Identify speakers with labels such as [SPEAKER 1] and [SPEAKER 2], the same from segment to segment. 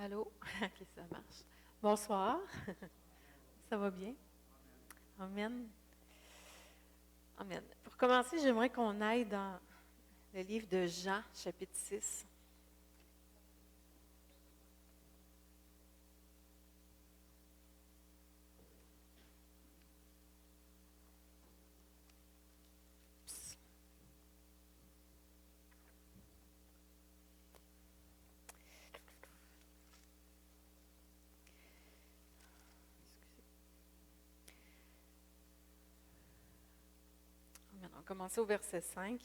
[SPEAKER 1] Allô? OK, ça marche. Bonsoir. Ça va bien? Amen. Amen. Pour commencer, j'aimerais qu'on aille dans le livre de Jean, chapitre 6. Amen. On va commencer au verset 5.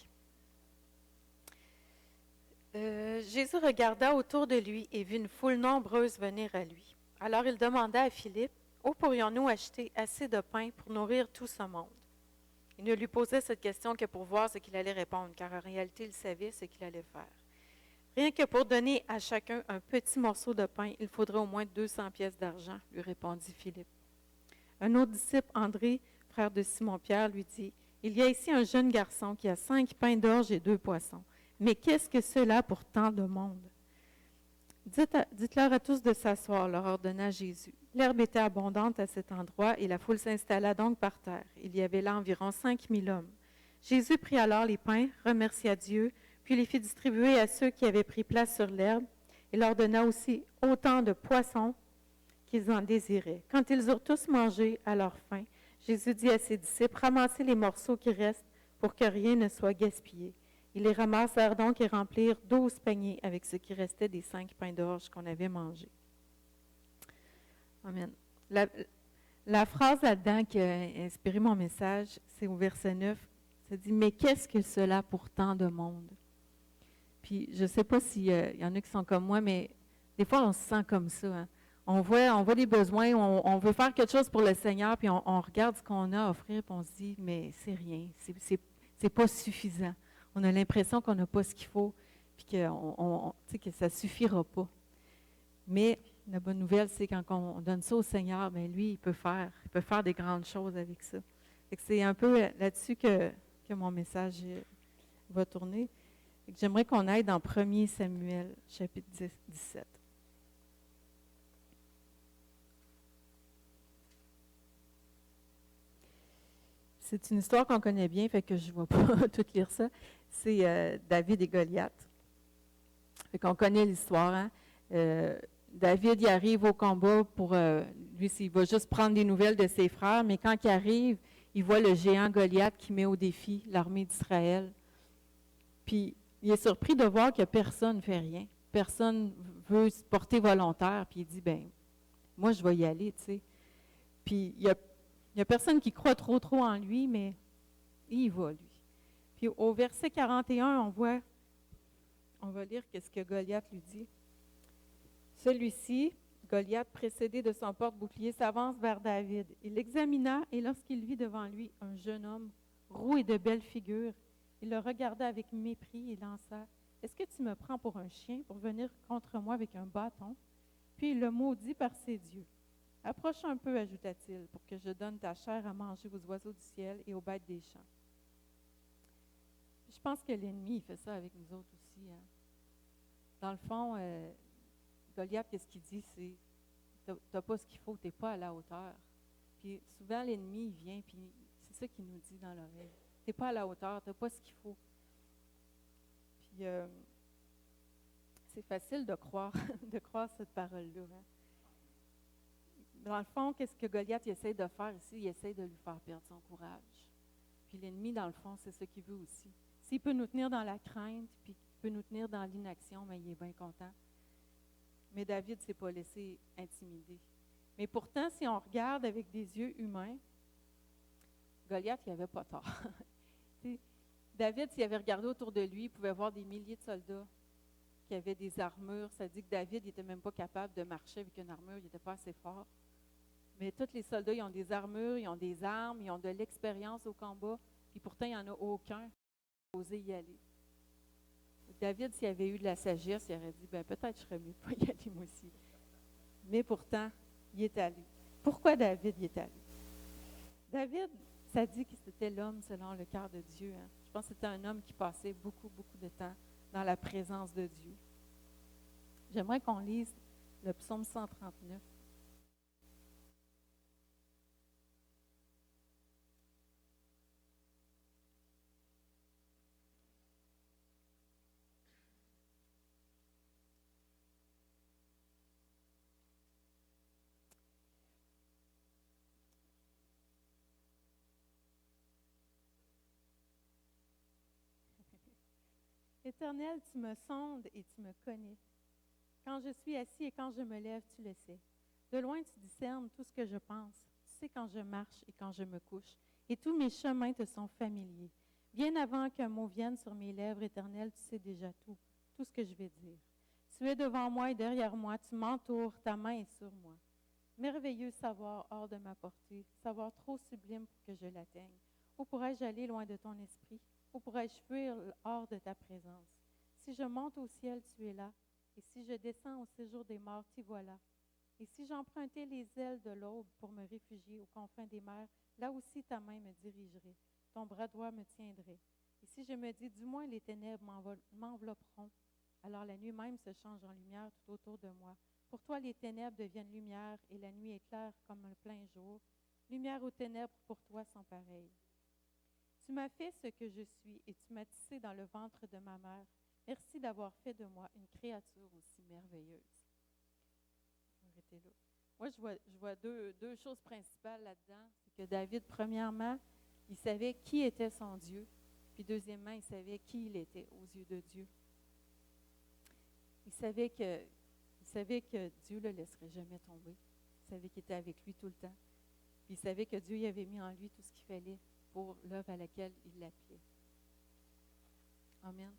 [SPEAKER 1] Jésus regarda autour de lui et vit une foule nombreuse venir à lui. Alors il demanda à Philippe, où pourrions-nous acheter assez de pain pour nourrir tout ce monde? Il ne lui posait cette question que pour voir ce qu'il allait répondre, car en réalité il savait ce qu'il allait faire. Rien que pour donner à chacun un petit morceau de pain, il faudrait au moins 200 pièces d'argent, lui répondit Philippe. Un autre disciple, André, frère de Simon-Pierre, lui dit, il y a ici un jeune garçon qui a 5 pains d'orge et 2 poissons. Mais qu'est-ce que cela pour tant de monde? Dites-leur à tous de s'asseoir, leur ordonna Jésus. L'herbe était abondante à cet endroit et la foule s'installa donc par terre. Il y avait là environ 5000 hommes. Jésus prit alors les pains, remercia Dieu, puis les fit distribuer à ceux qui avaient pris place sur l'herbe. Il leur donna aussi autant de poissons qu'ils en désiraient. Quand ils eurent tous mangé à leur faim, Jésus dit à ses disciples, ramassez les morceaux qui restent pour que rien ne soit gaspillé. Ils les ramassèrent donc et remplirent 12 paniers avec ce qui restait des 5 pains d'orge qu'on avait mangés. Amen. La phrase là-dedans qui a inspiré mon message, c'est au verset 9. Ça dit, mais qu'est-ce que cela pour tant de monde? Puis je ne sais pas s'il y en a qui sont comme moi, mais des fois on se sent comme ça. Hein? On voit les besoins, on veut faire quelque chose pour le Seigneur, puis on regarde ce qu'on a à offrir, puis on se dit, mais c'est rien, c'est pas suffisant. On a l'impression qu'on n'a pas ce qu'il faut, puis que ça ne suffira pas. Mais la bonne nouvelle, c'est quand on donne ça au Seigneur, bien lui, il peut faire des grandes choses avec ça. C'est un peu là-dessus que mon message va tourner. J'aimerais qu'on aille dans 1 Samuel, chapitre 17. C'est une histoire qu'on connaît bien, fait que je ne vais pas tout lire ça. C'est David et Goliath. Fait qu'on connaît l'histoire. Hein? David, il arrive au combat pour... lui, il va juste prendre des nouvelles de ses frères, mais quand il arrive, il voit le géant Goliath qui met au défi l'armée d'Israël. Puis, il est surpris de voir que personne ne fait rien. Personne veut se porter volontaire. Puis, il dit, ben moi, je vais y aller, tu sais. Puis, il y a personne qui croit trop en lui, mais il y va, lui. Puis, au verset 41, on va lire ce que Goliath lui dit. Celui-ci, Goliath, précédé de son porte-bouclier, s'avance vers David. Il l'examina et lorsqu'il vit devant lui un jeune homme, roux et de belle figure, il le regarda avec mépris et lança « Est-ce que tu me prends pour un chien pour venir contre moi avec un bâton? » Puis il le maudit par ses dieux. « Approche un peu, ajouta-t-il, pour que je donne ta chair à manger aux oiseaux du ciel et aux bêtes des champs. » Je pense que l'ennemi, il fait ça avec nous autres aussi. Hein? Dans le fond, Goliath, qu'est-ce qu'il dit? C'est « t'as pas ce qu'il faut, t'es pas à la hauteur. » Puis souvent, l'ennemi, il vient, puis c'est ça qu'il nous dit dans l'oreille. T'es pas à la hauteur, t'as pas ce qu'il faut. Puis c'est facile de croire, de croire cette parole-là. Hein? Dans le fond, qu'est-ce que Goliath essaie de faire ici? Il essaie de lui faire perdre son courage. Puis l'ennemi, dans le fond, c'est ce qu'il veut aussi. S'il peut nous tenir dans la crainte, puis qu'il peut nous tenir dans l'inaction, bien, il est bien content. Mais David ne s'est pas laissé intimider. Mais pourtant, si on regarde avec des yeux humains, Goliath, il n'avait pas tort. David, s'il avait regardé autour de lui, il pouvait voir des milliers de soldats qui avaient des armures. Ça dit que David n'était même pas capable de marcher avec une armure, il n'était pas assez fort. Mais tous les soldats, ils ont des armures, ils ont des armes, ils ont de l'expérience au combat, puis pourtant, il n'y en a aucun qui a osé y aller. David, s'il avait eu de la sagesse, il aurait dit, ben peut-être je serais mieux de pas y aller moi aussi. Mais pourtant, il est allé. Pourquoi David y est allé? David, ça dit que c'était l'homme selon le cœur de Dieu. Hein? Je pense que c'était un homme qui passait beaucoup de temps dans la présence de Dieu. J'aimerais qu'on lise le psaume 139. Éternel, tu me sondes et tu me connais. Quand je suis assis et quand je me lève, tu le sais. De loin, tu discernes tout ce que je pense. Tu sais quand je marche et quand je me couche. Et tous mes chemins te sont familiers. Bien avant qu'un mot vienne sur mes lèvres, Éternel, tu sais déjà tout ce que je vais dire. Tu es devant moi et derrière moi, tu m'entoures, ta main est sur moi. Merveilleux savoir hors de ma portée, savoir trop sublime pour que je l'atteigne. Où pourrais-je aller loin de ton esprit? Où pourrais-je fuir hors de ta présence? Si je monte au ciel, tu es là. Et si je descends au séjour des morts, t'y voilà. Et si j'empruntais les ailes de l'aube pour me réfugier aux confins des mers, là aussi ta main me dirigerait, ton bras droit me tiendrait. Et si je me dis, du moins les ténèbres m'envelopperont, alors la nuit même se change en lumière tout autour de moi. Pour toi, les ténèbres deviennent lumière et la nuit éclaire comme un plein jour. Lumière aux ténèbres pour toi sont pareilles. Tu m'as fait ce que je suis et tu m'as tissé dans le ventre de ma mère. Merci d'avoir fait de moi une créature aussi merveilleuse. Je vais arrêter là. Moi, je vois deux choses principales là-dedans. C'est que David, premièrement, il savait qui était son Dieu. Puis deuxièmement, il savait qui il était aux yeux de Dieu. Il savait que Dieu ne le laisserait jamais tomber. Il savait qu'il était avec lui tout le temps. Puis il savait que Dieu y avait mis en lui tout ce qu'il fallait pour l'œuvre à laquelle il l'appelait. Amen.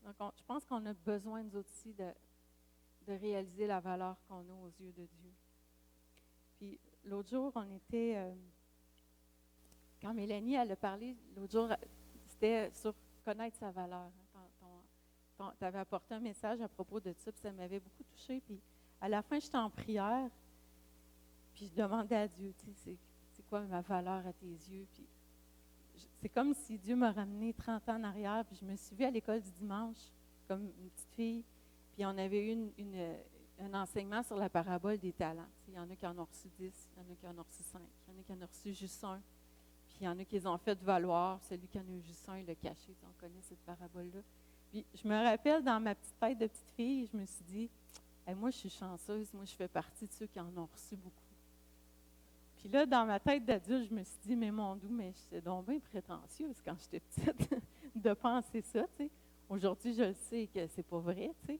[SPEAKER 1] Donc, je pense qu'on a besoin, nous aussi, de réaliser la valeur qu'on a aux yeux de Dieu. Puis, l'autre jour, on était... quand Mélanie, elle a parlé, l'autre jour, c'était sur connaître sa valeur. Tu avais apporté un message à propos de ça, puis ça m'avait beaucoup touchée. Puis, à la fin, j'étais en prière, puis je demandais à Dieu, tu sais, c'est quoi ma valeur à tes yeux? Puis, c'est comme si Dieu m'a ramené 30 ans en arrière, puis je me suis vue à l'école du dimanche, comme une petite fille, puis on avait eu un enseignement sur la parabole des talents. Il y en a qui en ont reçu 10, il y en a qui en ont reçu 5, il y en a qui en ont reçu juste un, puis il y en a qui les ont fait valoir. Celui qui en a eu juste un, il l'a caché. On connaît cette parabole-là. Puis je me rappelle, dans ma petite tête de petite fille, je me suis dit, hey, moi, je suis chanceuse, moi, je fais partie de ceux qui en ont reçu beaucoup. Puis là, dans ma tête d'adulte, je me suis dit, mais mon doux, mais j'étais donc bien prétentieuse quand j'étais petite de penser ça, tu sais. Aujourd'hui, je le sais que c'est pas vrai, tu sais.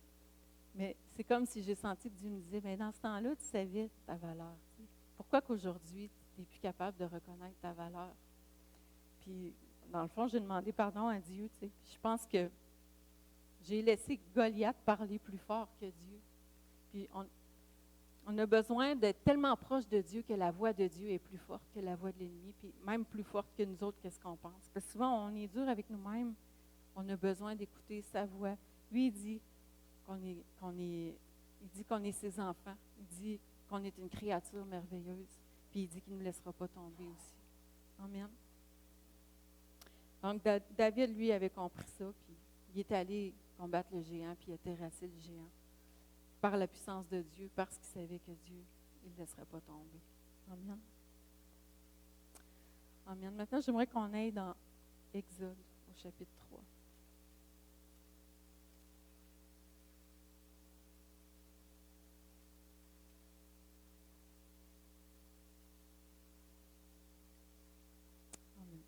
[SPEAKER 1] Mais c'est comme si j'ai senti que Dieu me disait, mais dans ce temps-là, tu savais ta valeur. Tu sais. Pourquoi qu'aujourd'hui, tu n'es plus capable de reconnaître ta valeur? Puis, dans le fond, j'ai demandé pardon à Dieu, tu sais. Puis je pense que j'ai laissé Goliath parler plus fort que Dieu. Puis on a besoin d'être tellement proche de Dieu que la voix de Dieu est plus forte que la voix de l'ennemi, puis même plus forte que nous autres, qu'est-ce qu'on pense. Parce que souvent, on est dur avec nous-mêmes, on a besoin d'écouter sa voix. Lui, il dit qu'on est ses enfants, il dit qu'on est une créature merveilleuse, puis il dit qu'il ne nous laissera pas tomber aussi. Amen. Donc, David, lui, avait compris ça, puis il est allé combattre le géant, puis il a terrassé le géant. Par la puissance de Dieu, parce qu'il savait que Dieu, il ne laisserait pas tomber. Amen. Amen. Maintenant, j'aimerais qu'on aille dans Exode, au chapitre 3. Amen.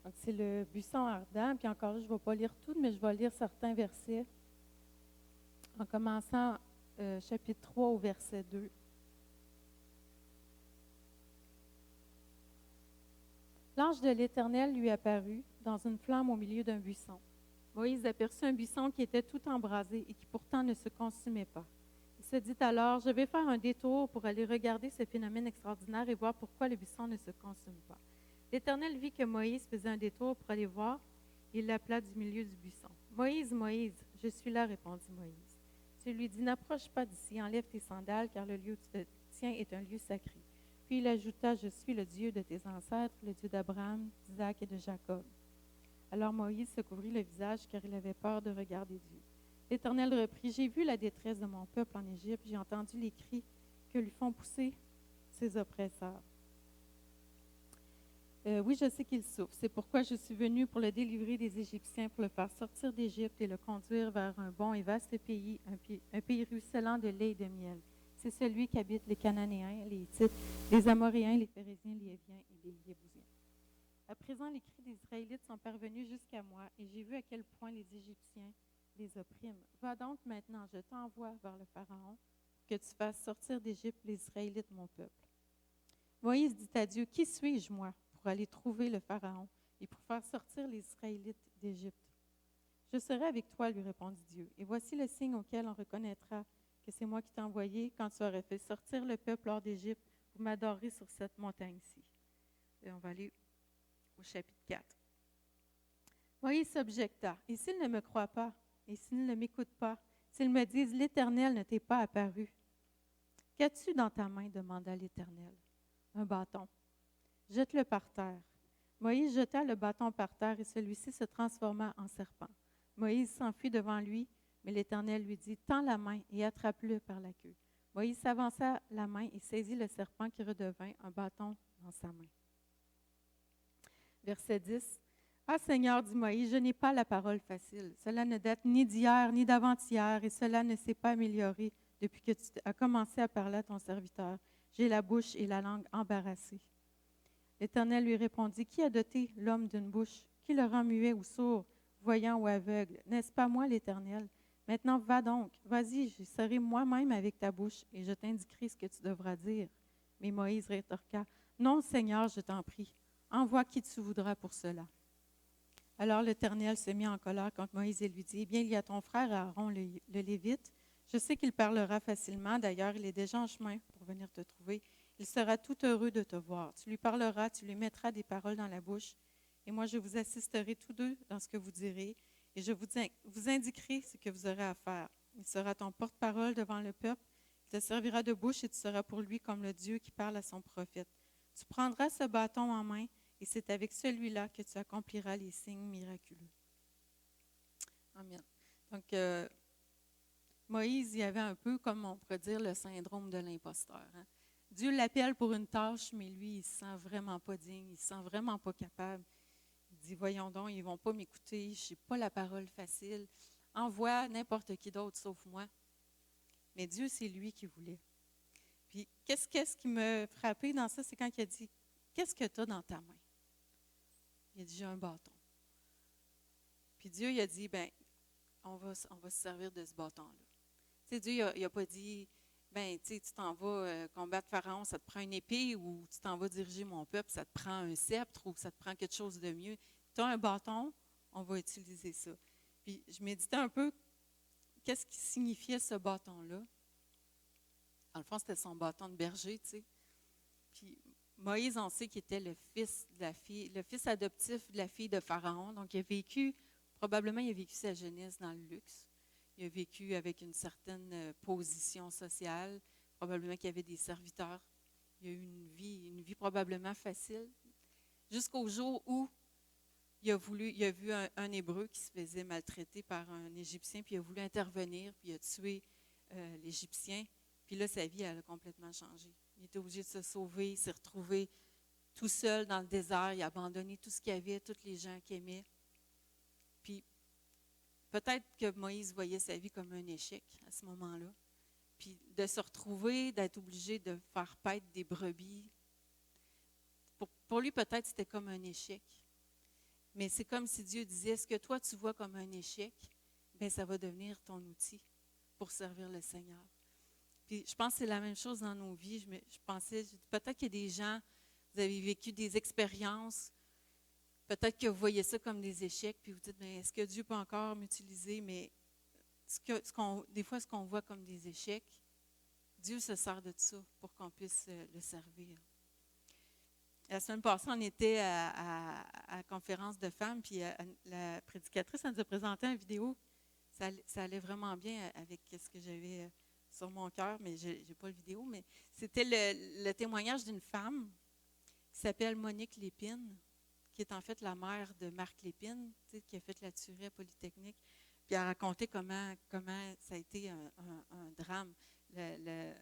[SPEAKER 1] Donc, c'est le buisson ardent, puis encore là, je ne vais pas lire tout, mais je vais lire certains versets. En commençant chapitre 3 au verset 2. L'ange de l'Éternel lui apparut dans une flamme au milieu d'un buisson. Moïse aperçut un buisson qui était tout embrasé et qui pourtant ne se consumait pas. Il se dit alors, je vais faire un détour pour aller regarder ce phénomène extraordinaire et voir pourquoi le buisson ne se consume pas. L'Éternel vit que Moïse faisait un détour pour aller voir. Il l'appela du milieu du buisson. Moïse, Moïse, je suis là, répondit Moïse. Tu lui dis, n'approche pas d'ici, enlève tes sandales, car le lieu où tu te tiens est un lieu sacré. Puis il ajouta, je suis le Dieu de tes ancêtres, le Dieu d'Abraham, d'Isaac et de Jacob. Alors Moïse se couvrit le visage, car il avait peur de regarder Dieu.
[SPEAKER 2] L'Éternel reprit, « J'ai vu la détresse de mon peuple en Égypte, j'ai entendu les cris que lui font pousser ses oppresseurs. Oui, je sais qu'il souffre. C'est pourquoi je suis venu pour le délivrer des Égyptiens, pour le faire sortir d'Égypte et le conduire vers un bon et vaste pays, un pays ruisselant de lait et de miel. C'est celui qu'habitent les Cananéens, les Hittites, les Amoréens, les Phéréziens, les Héviens et les Yébousiens. À présent, les cris des Israélites sont parvenus jusqu'à moi, et j'ai vu à quel point les Égyptiens les oppriment. Va donc maintenant, je t'envoie vers le Pharaon, que tu fasses sortir d'Égypte les Israélites, mon peuple. » Moïse dit à Dieu, « Qui suis-je, moi, pour aller trouver le Pharaon et pour faire sortir les Israélites d'Égypte? » « Je serai avec toi, lui répondit Dieu, et voici le signe auquel on reconnaîtra que c'est moi qui t'ai envoyé. Quand tu aurais fait sortir le peuple hors d'Égypte, vous m'adorerez sur cette montagne-ci. » Et on va aller au chapitre 4. Moïse s'objecta, « Et s'ils ne me croient pas, et s'ils ne m'écoutent pas, s'ils me disent, l'Éternel ne t'est pas apparu. Qu'as-tu dans ta main? Demanda l'Éternel. Un bâton. Jette-le par terre. Moïse jeta le bâton par terre et celui-ci se transforma en serpent. Moïse s'enfuit devant lui, mais l'Éternel lui dit, tends la main et attrape-le par la queue. Moïse s'avança la main et saisit le serpent qui redevint un bâton dans sa main. Verset 10. Ah Seigneur, dit Moïse, je n'ai pas la parole facile. Cela ne date ni d'hier ni d'avant-hier et cela ne s'est pas amélioré depuis que tu as commencé à parler à ton serviteur. J'ai la bouche et la langue embarrassées. L'Éternel lui répondit, qui a doté l'homme d'une bouche? Qui le rend muet ou sourd, voyant ou aveugle? N'est-ce pas moi, l'Éternel? Maintenant, va donc, vas-y, je serai moi-même avec ta bouche et je t'indiquerai ce que tu devras dire. Mais Moïse rétorqua, non, Seigneur, je t'en prie, envoie qui tu voudras pour cela. Alors l'Éternel se mit en colère contre Moïse et lui dit, eh bien, il y a ton frère Aaron, le Lévite. Je sais qu'il parlera facilement. D'ailleurs, il est déjà en chemin pour venir te trouver. Il sera tout heureux de te voir. Tu lui parleras, tu lui mettras des paroles dans la bouche. Et moi, je vous assisterai tous deux dans ce que vous direz. Et je vous indiquerai ce que vous aurez à faire. Il sera ton porte-parole devant le peuple. Il te servira de bouche et tu seras pour lui comme le Dieu qui parle à son prophète. Tu prendras ce bâton en main et c'est avec celui-là que tu accompliras les signes miraculeux. Amen. Donc, Moïse, il y avait un peu, comme on pourrait dire, le syndrome de l'imposteur. Hein? Dieu l'appelle pour une tâche, mais lui, il ne se sent vraiment pas digne, il ne se sent vraiment pas capable. Il dit, voyons donc, ils ne vont pas m'écouter, je n'ai pas la parole facile. Envoie n'importe qui d'autre sauf moi. Mais Dieu, c'est lui qui voulait. Puis, qu'est-ce qui m'a frappé dans ça, c'est quand il a dit, qu'est-ce que tu as dans ta main? Il a dit, j'ai un bâton. Puis Dieu, il a dit, bien, on va se servir de ce bâton-là. Tu sais, Dieu, il n'a pas dit, ben, tu t'en vas combattre Pharaon, ça te prend une épée, ou tu t'en vas diriger mon peuple, ça te prend un sceptre, ou ça te prend quelque chose de mieux. Tu as un bâton, on va utiliser ça. Puis je méditais un peu, qu'est-ce qui signifiait ce bâton-là? Dans le fond, c'était son bâton de berger, tu sais. Puis Moïse, on sait qu'il était le fils de la fille, le fils adoptif de la fille de Pharaon. Donc, probablement, il a vécu sa jeunesse dans le luxe. Il a vécu avec une certaine position sociale. Probablement qu'il y avait des serviteurs. Il a eu une vie probablement facile. Jusqu'au jour où il a vu un Hébreu qui se faisait maltraiter par un Égyptien, puis il a voulu intervenir, puis il a tué l'Égyptien. Puis là, sa vie, elle a complètement changé. Il était obligé de se sauver, il s'est retrouvé tout seul dans le désert, il a abandonné tout ce qu'il avait, tous les gens qu'il aimait. Puis peut-être que Moïse voyait sa vie comme un échec à ce moment-là. Puis de se retrouver, d'être obligé de faire paître des brebis, pour lui, peut-être, c'était comme un échec. Mais c'est comme si Dieu disait, ce que toi, tu vois comme un échec, bien, ça va devenir ton outil pour servir le Seigneur. Puis je pense que c'est la même chose dans nos vies. Je pensais, peut-être qu'il y a des gens, vous avez vécu des expériences, peut-être que vous voyez ça comme des échecs, puis vous dites, mais est-ce que Dieu peut encore m'utiliser? Mais des fois, ce qu'on voit comme des échecs, Dieu se sert de ça pour qu'on puisse le servir. La semaine passée, on était à la conférence de femmes, puis la prédicatrice nous a présenté une vidéo. Ça allait vraiment bien avec ce que j'avais sur mon cœur, mais je n'ai pas la vidéo. Mais c'était le témoignage d'une femme qui s'appelle Monique Lépine, qui est en fait la mère de Marc Lépine, qui a fait la tuerie à Polytechnique. Puis elle racontait comment ça a été un drame. Je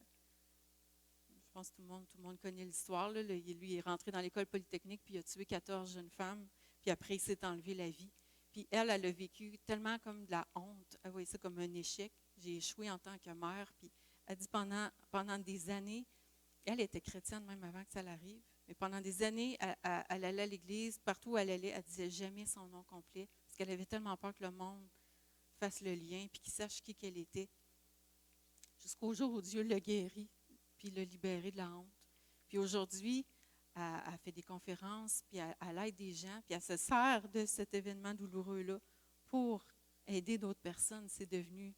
[SPEAKER 2] pense que tout le monde connaît l'histoire. Là. Lui, il est rentré dans l'école polytechnique, puis il a tué 14 jeunes femmes, puis après, il s'est enlevé la vie. Puis elle a vécu tellement comme de la honte. Elle voyait ça comme un échec. J'ai échoué en tant que mère. Puis elle dit pendant des années, elle était chrétienne même avant que ça l'arrive, mais pendant des années, elle allait à l'église, partout où elle allait, elle disait jamais son nom complet, parce qu'elle avait tellement peur que le monde fasse le lien, puis qu'il sache qui qu'elle était. Jusqu'au jour où Dieu l'a guéri, puis l'a libéré de la honte. Puis aujourd'hui, elle fait des conférences, puis elle aide des gens, puis elle se sert de cet événement douloureux-là pour aider d'autres personnes. C'est devenu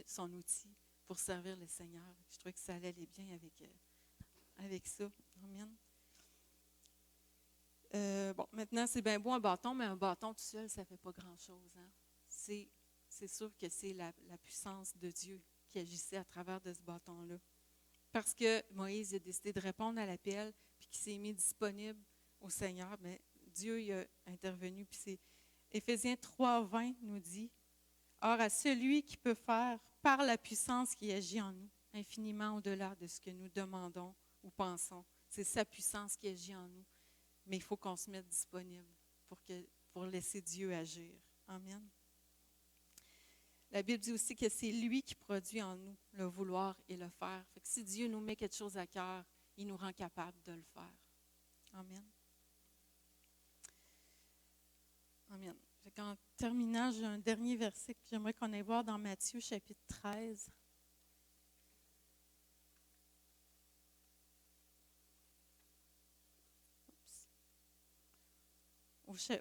[SPEAKER 2] son outil pour servir le Seigneur. Je trouvais que ça allait bien avec ça. Amen. Maintenant, c'est bien beau un bâton, mais un bâton tout seul, ça ne fait pas grand-chose. Hein? C'est sûr que c'est la puissance de Dieu qui agissait à travers de ce bâton-là. Parce que Moïse a décidé de répondre à l'appel, puis qu'il s'est mis disponible au Seigneur, mais Dieu y a intervenu. Puis c'est Éphésiens 3:20 nous dit, « Or, à celui qui peut faire, par la puissance qui agit en nous, infiniment au-delà de ce que nous demandons ou pensons. » C'est sa puissance qui agit en nous. Mais il faut qu'on se mette disponible pour laisser Dieu agir. Amen. La Bible dit aussi que c'est lui qui produit en nous le vouloir et le faire. Fait que si Dieu nous met quelque chose à cœur, il nous rend capable de le faire. Amen. Amen. Fait qu'en terminant, j'ai un dernier verset que j'aimerais qu'on aille voir dans Matthieu chapitre 13.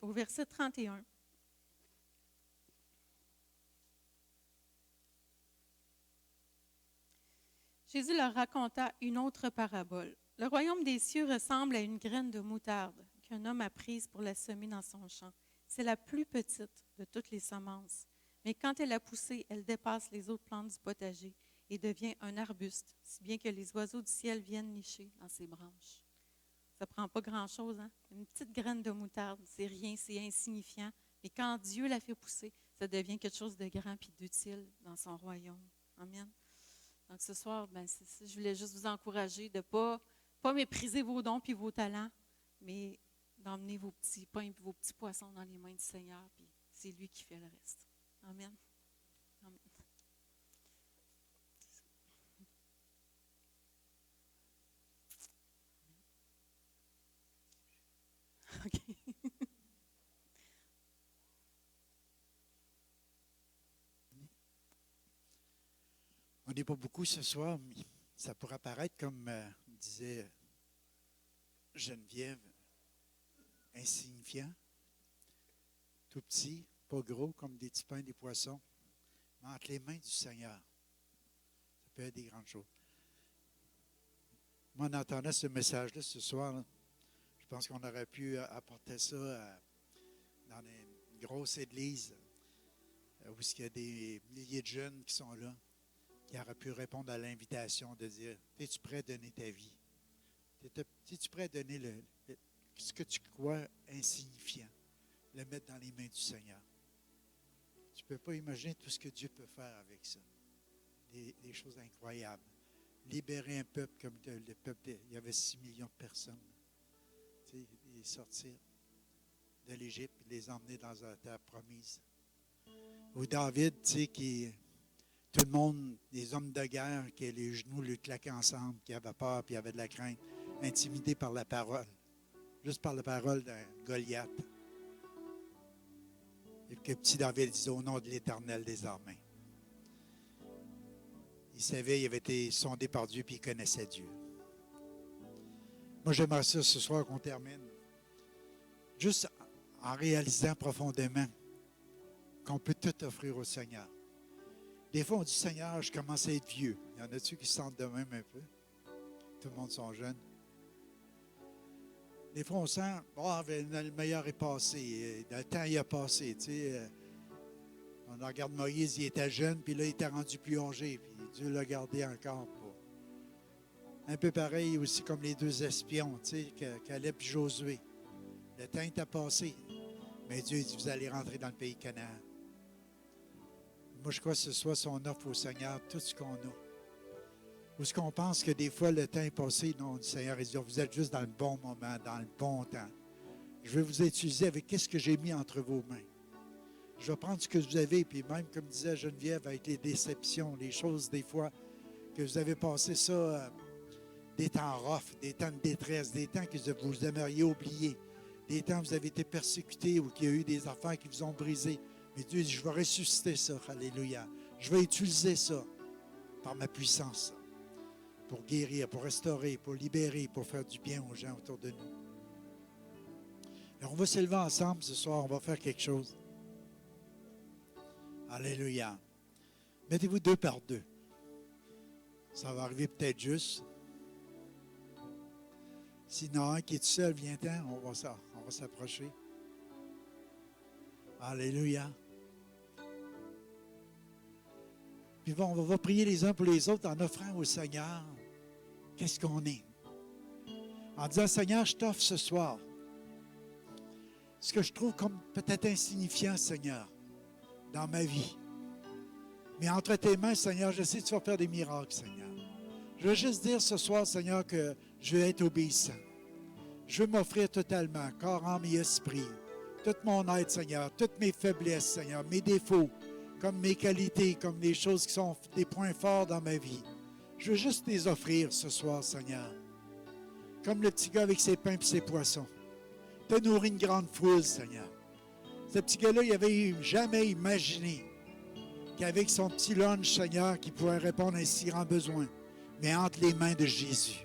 [SPEAKER 2] Au verset 31. Jésus leur raconta une autre parabole. Le royaume des cieux ressemble à une graine de moutarde qu'un homme a prise pour la semer dans son champ. C'est la plus petite de toutes les semences. Mais quand elle a poussé, elle dépasse les autres plantes du potager et devient un arbuste, si bien que les oiseaux du ciel viennent nicher dans ses branches. Ça ne prend pas grand-chose, hein? Une petite graine de moutarde, c'est rien, c'est insignifiant. Mais quand Dieu la fait pousser, ça devient quelque chose de grand et d'utile dans son royaume. Amen. Donc ce soir, je voulais juste vous encourager de ne pas mépriser vos dons et vos talents, mais d'emmener vos petits pains et vos petits poissons dans les mains du Seigneur, puis c'est lui qui fait le reste. Amen. Amen. OK.
[SPEAKER 3] On n'est pas beaucoup ce soir, mais ça pourrait paraître comme disait Geneviève, insignifiant, tout petit, pas gros, comme des petits pains, des poissons, mais entre les mains du Seigneur. Ça peut être des grandes choses. Moi, en entendant ce message-là ce soir, là, je pense qu'on aurait pu apporter ça dans une grosse église où il y a des milliers de jeunes qui sont là, qui auraient pu répondre à l'invitation de dire, es-tu prêt à donner ta vie? Es-tu prêt à donner ce que tu crois insignifiant, le mettre dans les mains du Seigneur? Tu ne peux pas imaginer tout ce que Dieu peut faire avec ça. Des choses incroyables. Libérer un peuple comme le peuple, il y avait 6 millions de personnes. Les sortir de l'Égypte et les emmener dans la terre promise. Ou David, tout le monde, des hommes de guerre, qui les genoux lui claquaient ensemble, qui avaient peur, puis avaient de la crainte, intimidés par la parole, juste par la parole d'un Goliath. Et que petit David disait au nom de l'Éternel des armées. Il savait, il avait été sondé par Dieu, puis il connaissait Dieu. Moi, j'aimerais ça ce soir qu'on termine, juste en réalisant profondément qu'on peut tout offrir au Seigneur. Des fois, on dit, Seigneur, je commence à être vieux. Il y en a-tu qui se sentent de même un peu? Tout le monde sont jeunes. Des fois, on sent, le meilleur est passé. Le temps, il a passé. On regarde Moïse, il était jeune, puis là, il était rendu plus âgé. Puis Dieu l'a gardé encore. Un peu pareil aussi comme les deux espions, Caleb et Josué. Le temps était passé. Mais Dieu dit, vous allez rentrer dans le pays Canaan. Moi, je crois que ce soit son offre au Seigneur, tout ce qu'on a. Ou ce qu'on pense que des fois, le temps est passé. Non, le Seigneur, il dit, vous êtes juste dans le bon moment, dans le bon temps. Je vais vous utiliser avec qu'est-ce que j'ai mis entre vos mains. Je vais prendre ce que vous avez, puis même, comme disait Geneviève, avec les déceptions, les choses, des fois, que vous avez passé ça, des temps rough, des temps de détresse, des temps que vous aimeriez oublier, des temps où vous avez été persécutés ou qu'il y a eu des affaires qui vous ont brisé. Mais Dieu dit, je vais ressusciter ça, alléluia. Je vais utiliser ça par ma puissance, pour guérir, pour restaurer, pour libérer, pour faire du bien aux gens autour de nous. Alors, on va s'élever ensemble ce soir, on va faire quelque chose. Alléluia. Mettez-vous 2 par 2. Ça va arriver peut-être juste. Sinon, un qui est tout seul, viens-t'en, on va s'approcher. Alléluia. Puis on va prier les uns pour les autres en offrant au Seigneur qu'est-ce qu'on est. En disant, Seigneur, je t'offre ce soir ce que je trouve comme peut-être insignifiant, Seigneur, dans ma vie. Mais entre tes mains, Seigneur, je sais que tu vas faire des miracles, Seigneur. Je veux juste dire ce soir, Seigneur, que je veux être obéissant. Je veux m'offrir totalement, corps, âme et esprit. Toute mon être, Seigneur, toutes mes faiblesses, Seigneur, mes défauts, comme mes qualités, comme les choses qui sont des points forts dans ma vie. Je veux juste les offrir ce soir, Seigneur. Comme le petit gars avec ses pains et ses poissons. Tu as nourri une grande foule, Seigneur. Ce petit gars-là, il n'avait jamais imaginé qu'avec son petit lunch, Seigneur, qu'il pourrait répondre à un si grand besoin, mais entre les mains de Jésus.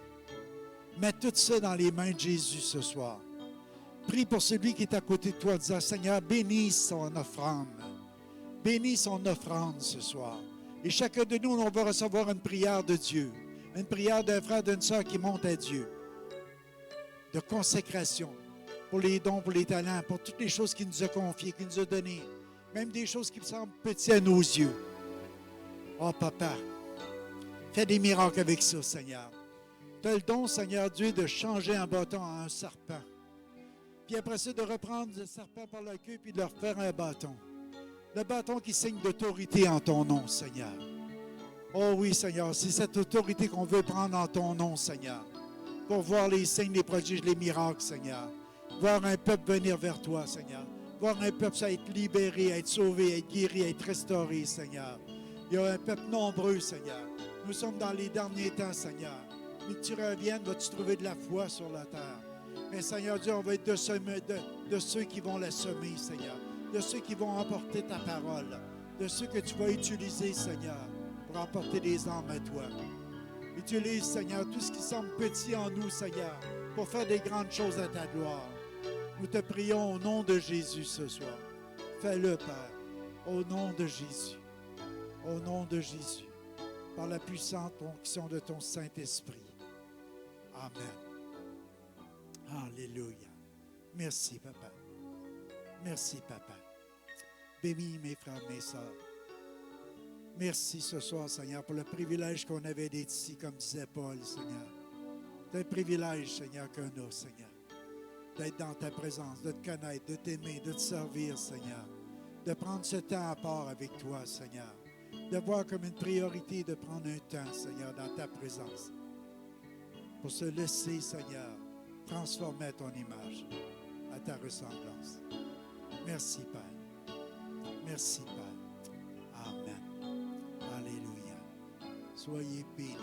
[SPEAKER 3] Mets tout ça dans les mains de Jésus ce soir. Prie pour celui qui est à côté de toi en disant, Seigneur, bénis son offrande. Bénis son offrande ce soir. Et chacun de nous, on va recevoir une prière de Dieu. Une prière d'un frère, d'une sœur qui monte à Dieu. De consécration. Pour les dons, pour les talents, pour toutes les choses qu'il nous a confiées, qu'il nous a données. Même des choses qui me semblent petites à nos yeux. Oh, Papa, fais des miracles avec ça, Seigneur. Tu as le don, Seigneur Dieu, de changer un bâton en un serpent. Puis après ça, de reprendre le serpent par la queue puis de leur faire un bâton. Le bâton qui signe d'autorité en ton nom, Seigneur. Oh oui, Seigneur, c'est cette autorité qu'on veut prendre en ton nom, Seigneur. Pour voir les signes, les prodiges, les miracles, Seigneur. Voir un peuple venir vers toi, Seigneur. Voir un peuple être libéré, être sauvé, être guéri, être restauré, Seigneur. Il y a un peuple nombreux, Seigneur. Nous sommes dans les derniers temps, Seigneur. Mais que tu reviennes, vas-tu trouver de la foi sur la terre. Mais Seigneur Dieu, on va être de ceux qui vont la semer, Seigneur. De ceux qui vont emporter ta parole. De ceux que tu vas utiliser, Seigneur, pour emporter des âmes à toi. Utilise, Seigneur, tout ce qui semble petit en nous, Seigneur, pour faire des grandes choses à ta gloire. Nous te prions au nom de Jésus ce soir. Fais-le, Père, au nom de Jésus. Au nom de Jésus. Par la puissante onction de ton Saint-Esprit. Amen. Alléluia. Merci, Papa. Merci, Papa. Bénis mes frères, mes sœurs. Merci ce soir, Seigneur, pour le privilège qu'on avait d'être ici, comme disait Paul, Seigneur. C'est un privilège, Seigneur, qu'on a, Seigneur. D'être dans ta présence, de te connaître, de t'aimer, de te servir, Seigneur. De prendre ce temps à part avec toi, Seigneur. De voir comme une priorité de prendre un temps, Seigneur, dans ta présence. Pour se laisser, Seigneur, transformer à ton image, à ta ressemblance. Merci, Père. Merci, Père. Amen. Alléluia. Soyez bénis.